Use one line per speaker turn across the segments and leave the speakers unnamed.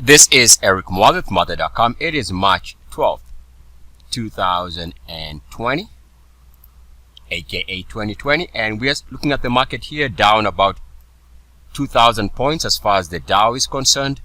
This is Eric Muathe with Muathe.com. It is March 12th, 2020, aka 2020, and we are looking at the market here down about 2,000 points as far as the Dow is concerned.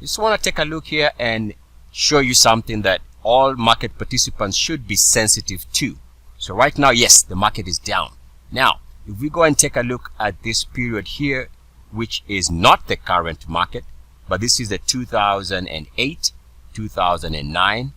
Just want to take a look here and show you something that all market participants should be sensitive to. So right now, yes, the market is down. Now, if we go and take a look at this period here, which is not the current market, but this is the 2008, 2009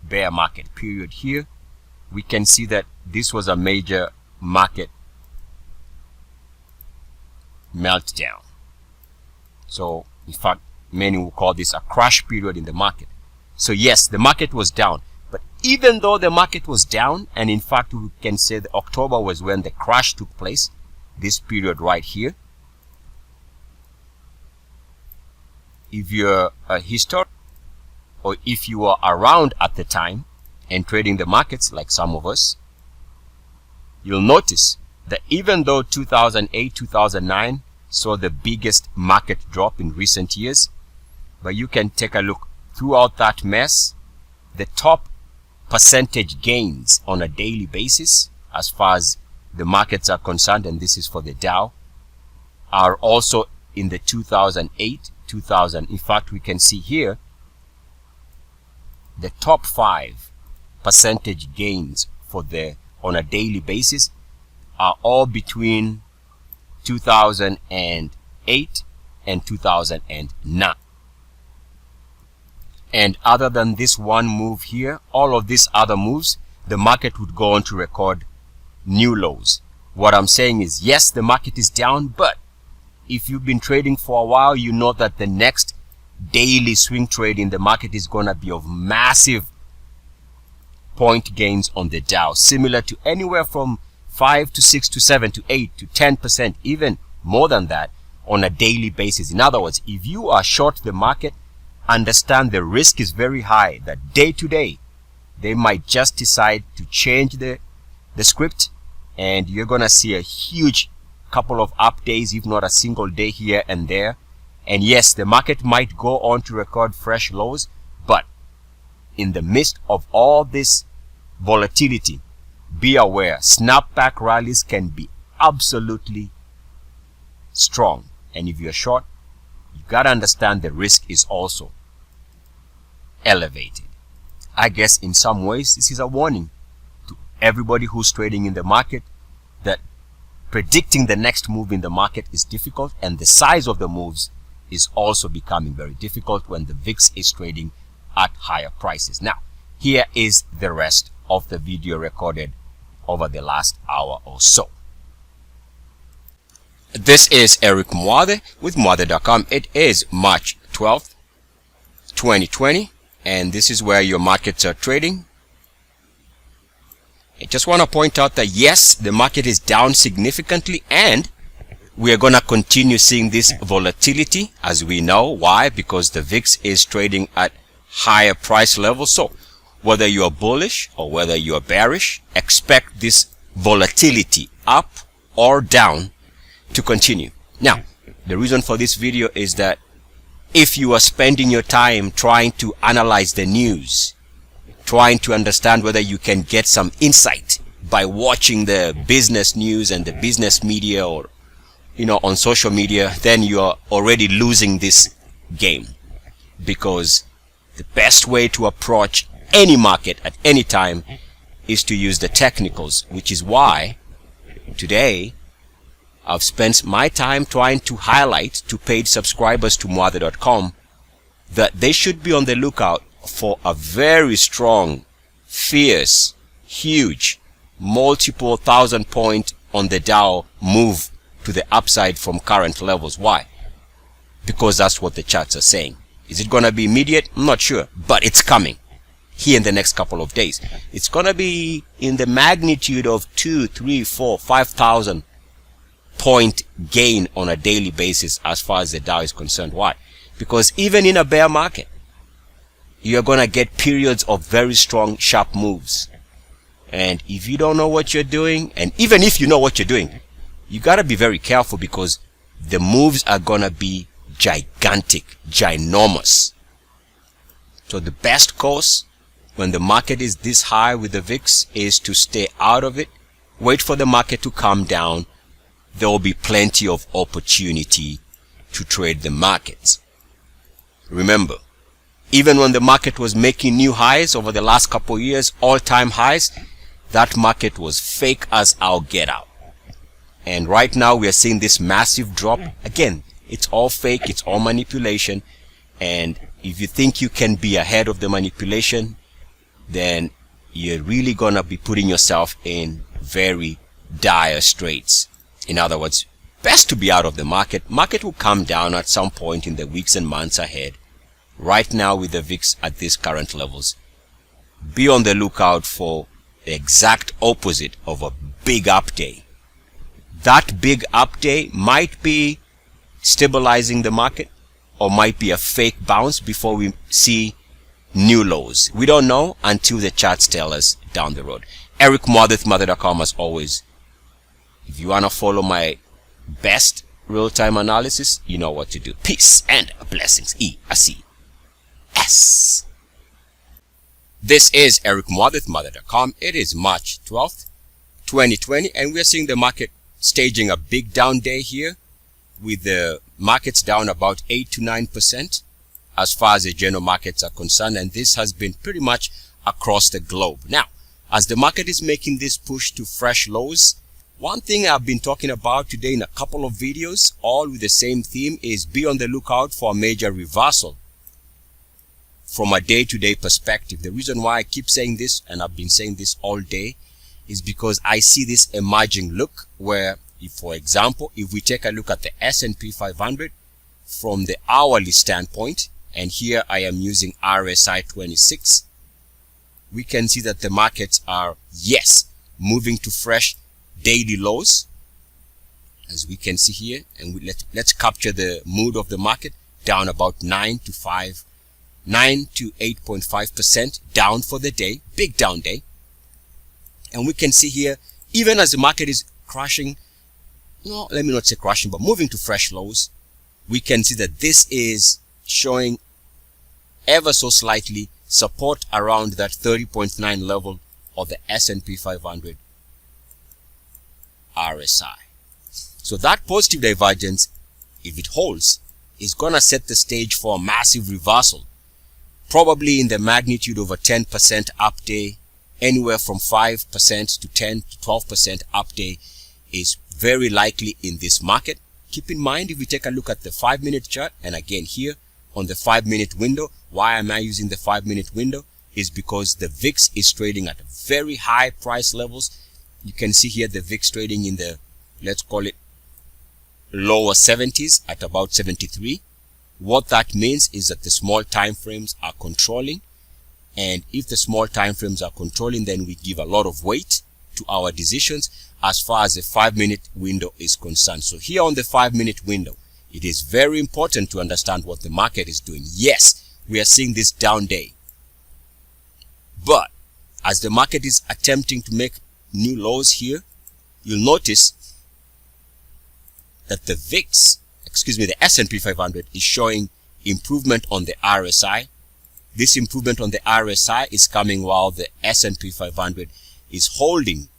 bear market period here, we can see that this was a major market meltdown. So, in fact, many will call this a crash period in the market. So yes, the market was down. But even though the market was down, and in fact we can say that October was when the crash took place, this period right here, if you're a historian or if you were around at the time and trading the markets like some of us, you'll notice that even though 2008, 2009 saw the biggest market drop in recent years, but you can take a look throughout that mess, the top percentage gains on a daily basis as far as the markets are concerned, and this is for the Dow, are also in the 2008, 2000. In fact, we can see here the top 5 percentage gains for the on a daily basis are all between 2008 and 2009. And other than this one move here, all of these other moves, the market would go on to record new lows. What I'm saying is, yes, the market is down, but if you've been trading for a while, you know that the next daily swing trade in the market is going to be of massive point gains on the Dow, similar to anywhere from 5 to 6 to 7 to 8 to 10%, even more than that on a daily basis. In other words, if you are short the market, understand the risk is very high that day to day they might just decide to change the script, and you're gonna see a huge couple of up days, if not a single day here and there. And yes, the market might go on to record fresh lows, but in the midst of all this volatility, be aware, snapback rallies can be absolutely strong, and if you're short, you gotta understand the risk is also elevated. I guess in some ways this is a warning to everybody who's trading in the market that predicting the next move in the market is difficult, and the size of the moves is also becoming very difficult when the VIX is trading at higher prices. Now, here is the rest of the video recorded over the last hour or so. This is Eric Muathe with Muathe.com. It is March 12th, 2020, and this is where your markets are trading. I just want to point out that yes, the market is down significantly, and we are going to continue seeing this volatility, as we know. Why? Because the VIX is trading at higher price levels. So whether you are bullish or whether you are bearish, expect this volatility up or down to continue. Now, the reason for this video is that if you are spending your time trying to analyze the news, trying to understand whether you can get some insight by watching the business news and the business media, or on social media, then you are already losing this game, because the best way to approach any market at any time is to use the technicals, which is why today I've spent my time trying to highlight to paid subscribers to Muathe.com that they should be on the lookout for a very strong, fierce, huge, multiple 1,000-point on the Dow move to the upside from current levels. Why? Because that's what the charts are saying. Is it going to be immediate? I'm not sure, but it's coming here in the next couple of days. It's going to be in the magnitude of 2, 3, 4, 5,000 point gain on a daily basis as far as the Dow is concerned. Why? Because even in a bear market, you're going to get periods of very strong, sharp moves. And if you don't know what you're doing, and even if you know what you're doing, you got to be very careful, because the moves are going to be gigantic, ginormous. So the best course when the market is this high with the VIX is to stay out of it, wait for the market to calm down. There will be plenty of opportunity to trade the markets. Remember, even when the market was making new highs over the last couple of years, all-time highs, that market was fake as all get out. And right now we are seeing this massive drop. Again, it's all fake, it's all manipulation. And if you think you can be ahead of the manipulation, then you're really gonna be putting yourself in very dire straits. In other words, best to be out of the market. Market will come down at some point in the weeks and months ahead. Right now with the VIX at these current levels, be on the lookout for the exact opposite of a big up day. That big up day might be stabilizing the market or might be a fake bounce before we see new lows. We don't know until the charts tell us down the road. Eric Muathe, Muathe.com as always. If you want to follow my best real-time analysis, you know what to do. Peace and blessings. ESSS. This is Eric Muathe, Muathe.com. It is March 12th, 2020, and we're seeing the market staging a big down day here, with the markets down about 8 to 9% as far as the general markets are concerned, and this has been pretty much across the globe. Now, as the market is making this push to fresh lows, one thing I've been talking about today in a couple of videos, all with the same theme, is be on the lookout for a major reversal from a day-to-day perspective. The reason why I keep saying this, and I've been saying this all day, is because I see this emerging look where, if, for example, if we take a look at the S&P 500 from the hourly standpoint, and here I am using RSI 26, we can see that the markets are, yes, moving to fresh daily lows, as we can see here. And let's capture the mood of the market, down about 9 to 8.5% down for the day, big down day. And we can see here, even as the market is crashing, no, let me not say crashing, but moving to fresh lows, we can see that this is showing ever so slightly support around that 30.9 level of the S&P 500 RSI. So that positive divergence, if it holds, is gonna set the stage for a massive reversal, probably in the magnitude of a 10% up day. Anywhere from 5% to 10 to 12% up day is very likely in this market. Keep in mind, if we take a look at the 5-minute chart, and again here on the 5-minute window, why am I using the 5-minute window? Is because the VIX is trading at very high price levels. You can see here the VIX trading in the, let's call it, lower 70s at about 73. What that means is that the small time frames are controlling. And if the small time frames are controlling, then we give a lot of weight to our decisions as far as the 5-minute window is concerned. So here on the 5-minute window, it is very important to understand what the market is doing. Yes, we are seeing this down day. But as the market is attempting to make new lows here, you'll notice that the VIX, the S&P 500 is showing improvement on the RSI. This improvement on the RSI is coming while the S&P 500 is holding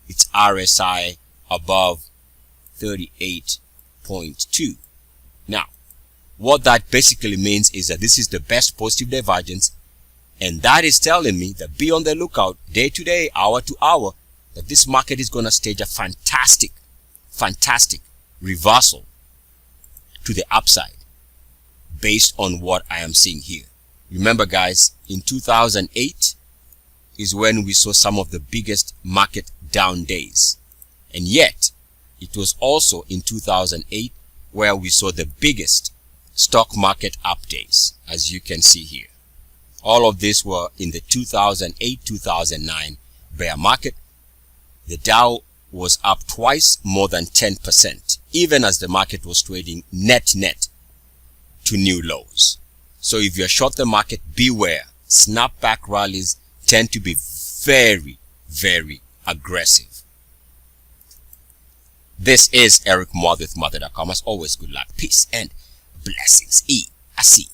its RSI above 38.2. Now, what that basically means is that this is the best positive divergence, and that is telling me that be on the lookout day to day, hour to hour, that this market is going to stage a fantastic reversal to the upside based on what I am seeing here. Remember, guys, in 2008 is when we saw some of the biggest market down days. And yet, it was also in 2008 where we saw the biggest stock market up days, as you can see here. All of this were in the 2008-2009 bear market. The Dow was up twice more than 10%, even as the market was trading net to new lows. So if you're short the market, beware. Snapback rallies tend to be very aggressive. This is Eric Muathe with Muathe.com. As always, good luck, peace, and Blessings. E. I see.